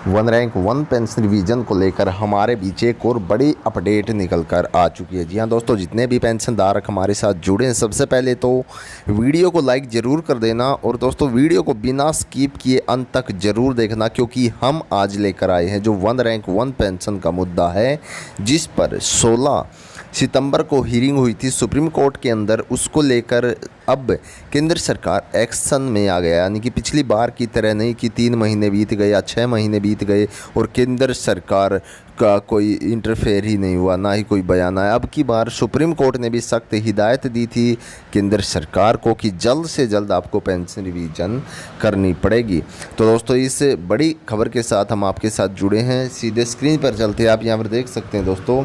One rank one pension revision को लेकर हमारे बीच एक और बड़ी अपडेट निकल कर आ चुकी है। जी हाँ दोस्तों, जितने भी पेंशनधारक हमारे साथ जुड़े हैं, सबसे पहले तो वीडियो को लाइक ज़रूर कर देना और दोस्तों वीडियो को बिना स्किप किए अंत तक ज़रूर देखना, क्योंकि हम आज लेकर आए हैं जो वन रैंक वन पेंशन का मुद्दा है, जिस पर 16 सितंबर को हियरिंग हुई थी सुप्रीम कोर्ट के अंदर। उसको लेकर अब केंद्र सरकार एक्शन में आ गया, यानी कि पिछली बार की तरह नहीं कि 3 महीने बीत गए या 6 महीने बीत गए और केंद्र सरकार का कोई इंटरफेयर ही नहीं हुआ, ना ही कोई बयान आया। अब की बार सुप्रीम कोर्ट ने भी सख्त हिदायत दी थी केंद्र सरकार को कि जल्द से जल्द आपको पेंशन रिवीजन करनी पड़ेगी। तो दोस्तों, इस बड़ी खबर के साथ हम आपके साथ जुड़े हैं। सीधे स्क्रीन पर चलते हैं, आप यहाँ पर देख सकते हैं दोस्तों,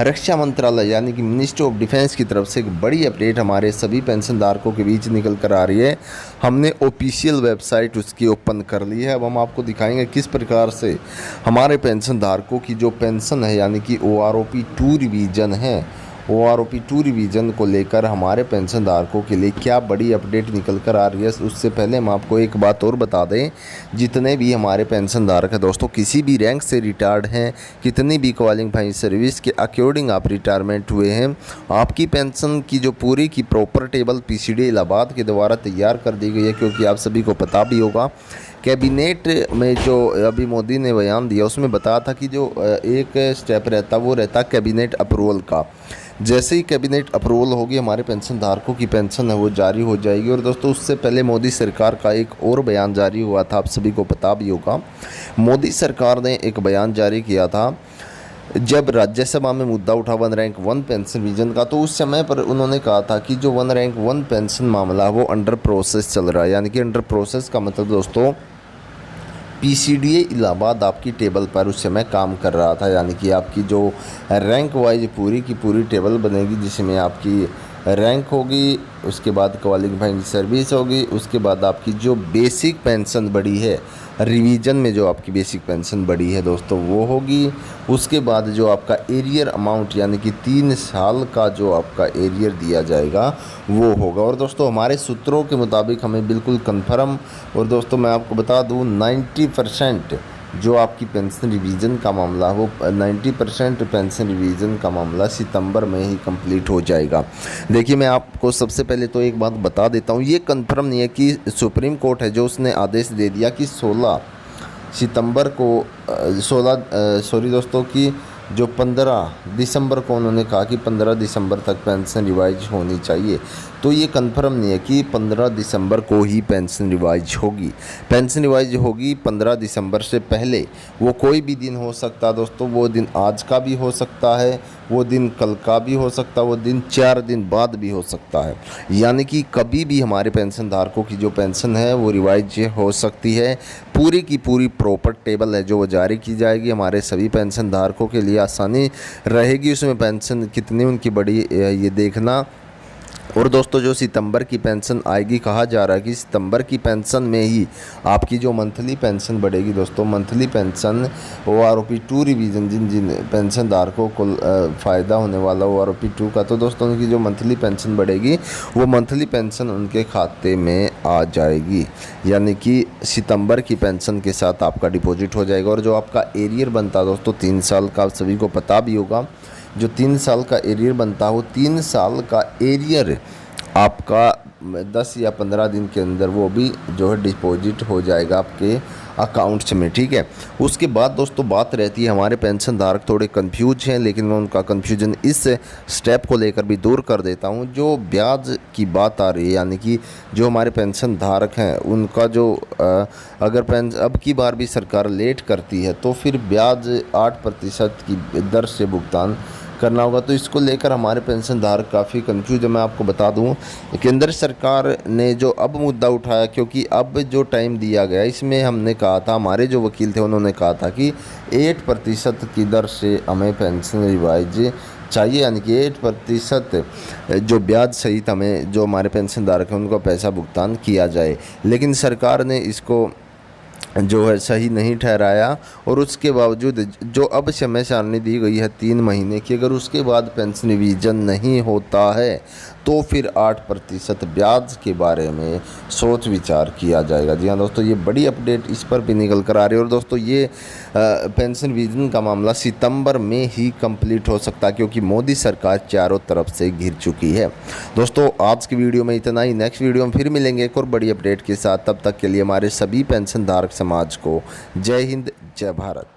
रक्षा मंत्रालय यानी कि मिनिस्ट्री ऑफ डिफेंस की तरफ से एक बड़ी अपडेट हमारे सभी पेंशनधारकों के बीच निकल कर आ रही है। हमने ऑफिशियल वेबसाइट उसकी ओपन कर ली है। अब हम आपको दिखाएंगे किस प्रकार से हमारे पेंशनधारकों की जो पेंशन है, यानी कि OROP 2 रिवीजन है, OROP 2 रिवीजन को लेकर हमारे पेंशनधारकों के लिए क्या बड़ी अपडेट निकल कर आ रही है। उससे पहले हम आपको एक बात और बता दें, जितने भी हमारे पेंशनधारक हैं दोस्तों, किसी भी रैंक से रिटायर्ड हैं, कितनी भी क्वालिफाइंग सर्विस के अकॉर्डिंग आप रिटायरमेंट हुए हैं, आपकी पेंशन की जो पूरी की प्रॉपर टेबल PCD इलाहाबाद के द्वारा तैयार कर दी गई है। क्योंकि आप सभी को पता भी होगा, कैबिनेट में जो अभी मोदी ने बयान दिया उसमें बताया था कि जो एक स्टेप रहता वो रहता कैबिनेट अप्रूवल का। जैसे ही कैबिनेट अप्रूवल होगी, हमारे पेंशनधारकों की पेंशन है वो जारी हो जाएगी। और दोस्तों, उससे पहले मोदी सरकार का एक और बयान जारी हुआ था, आप सभी को पता भी होगा। मोदी सरकार ने एक बयान जारी किया था जब राज्यसभा में मुद्दा उठा one rank one pension revision का। तो उस समय पर उन्होंने कहा था कि जो वन रैंक वन पेंशन मामला है वो अंडर प्रोसेस चल रहा है। यानी कि अंडर प्रोसेस का मतलब दोस्तों, PCDA इलाहाबाद आपकी टेबल पर उस समय काम कर रहा था। यानी कि आपकी जो रैंक वाइज पूरी की पूरी टेबल बनेगी, जिसमें आपकी रैंक होगी, उसके बाद क्वालिफाइंग सर्विस होगी, उसके बाद आपकी जो बेसिक पेंशन बढ़ी है रिवीजन में, जो आपकी बेसिक पेंशन बढ़ी है दोस्तों वो होगी। उसके बाद जो आपका एरियर अमाउंट, यानी कि 3 साल का जो आपका एरियर दिया जाएगा वो होगा। और दोस्तों, हमारे सूत्रों के मुताबिक हमें बिल्कुल कन्फर्म, और दोस्तों मैं आपको बता दूं 90% जो आपकी पेंशन रिवीजन का मामला है वो 90% पेंशन रिवीजन का मामला सितंबर में ही कंप्लीट हो जाएगा। देखिए, मैं आपको सबसे पहले तो एक बात बता देता हूँ, ये कंफर्म नहीं है कि सुप्रीम कोर्ट है जो उसने आदेश दे दिया कि 16 सितंबर को 15 दिसंबर को उन्होंने कहा कि 15 दिसंबर तक पेंशन रिवाइज होनी चाहिए। तो ये कंफर्म नहीं है कि 15 दिसंबर को ही पेंशन रिवाइज होगी। पेंशन रिवाइज होगी 15 दिसंबर से पहले, वो कोई भी दिन हो सकता है दोस्तों। वो दिन आज का भी हो सकता है, वो दिन कल का भी हो सकता है, वो दिन 4 दिन बाद भी हो सकता है। यानी कि कभी भी हमारे पेंशन धारकों की जो पेंशन है वो रिवाइज हो सकती है। पूरी की पूरी प्रॉपर टेबल है जो वो जारी की जाएगी। हमारे सभी पेंशन धारकों के लिए आसानी रहेगी उसमें पेंशन कितनी उनकी बढ़ी ये देखना। और दोस्तों, जो सितंबर की पेंशन आएगी, कहा जा रहा है कि सितंबर की पेंशन में ही आपकी जो मंथली पेंशन बढ़ेगी दोस्तों, मंथली पेंशन OROP 2 रिवीजन जिन पेंशन धारकों को फ़ायदा होने वाला OROP 2 का, तो दोस्तों उनकी जो मंथली पेंशन बढ़ेगी वो मंथली पेंशन उनके खाते में आ जाएगी। यानी कि सितंबर की पेंशन के साथ आपका डिपॉजिट हो जाएगा। और जो आपका एरियर बनता है दोस्तों 3 साल का, आप सभी को पता भी होगा, जो 3 साल का एरियर बनता हो, 3 साल का एरियर आपका 10 या 15 दिन के अंदर वो भी जो है डिपॉजिट हो जाएगा आपके अकाउंट्स में। ठीक है। उसके बाद दोस्तों बात रहती है, हमारे पेंशन धारक थोड़े कंफ्यूज हैं, लेकिन मैं उनका कंफ्यूजन इस स्टेप को लेकर भी दूर कर देता हूं। जो ब्याज की बात आ रही है, यानी कि जो हमारे पेंशन धारक हैं उनका जो अगर पेंशन अब की बार भी सरकार लेट करती है तो फिर ब्याज 8% की दर से भुगतान करना होगा। तो इसको लेकर हमारे पेंशन धारक काफ़ी कंफ्यूज है। मैं आपको बता दूं, केंद्र सरकार ने जो अब मुद्दा उठाया, क्योंकि अब जो टाइम दिया गया इसमें हमने कहा था, हमारे जो वकील थे उन्होंने कहा था कि 8% की दर से हमें पेंशन रिवाइज चाहिए। यानी कि 8% जो ब्याज सहित हमें जो हमारे पेंशन धारक हैं उनको पैसा भुगतान किया जाए। लेकिन सरकार ने इसको जो है सही नहीं ठहराया। और उसके बावजूद जो अब समय सारणी दी गई है 3 महीने की, अगर उसके बाद पेंशन रिवीजन नहीं होता है तो फिर 8% ब्याज के बारे में सोच विचार किया जाएगा। जी हाँ दोस्तों, ये बड़ी अपडेट इस पर भी निकल कर आ रही है। और दोस्तों ये पेंशन विजन का मामला सितंबर में ही कंप्लीट हो सकता है, क्योंकि मोदी सरकार चारों तरफ से घिर चुकी है। दोस्तों आज की वीडियो में इतना ही। नेक्स्ट वीडियो में फिर मिलेंगे एक और बड़ी अपडेट के साथ। तब तक के लिए हमारे सभी पेंशन धारक समाज को जय हिंद, जय भारत।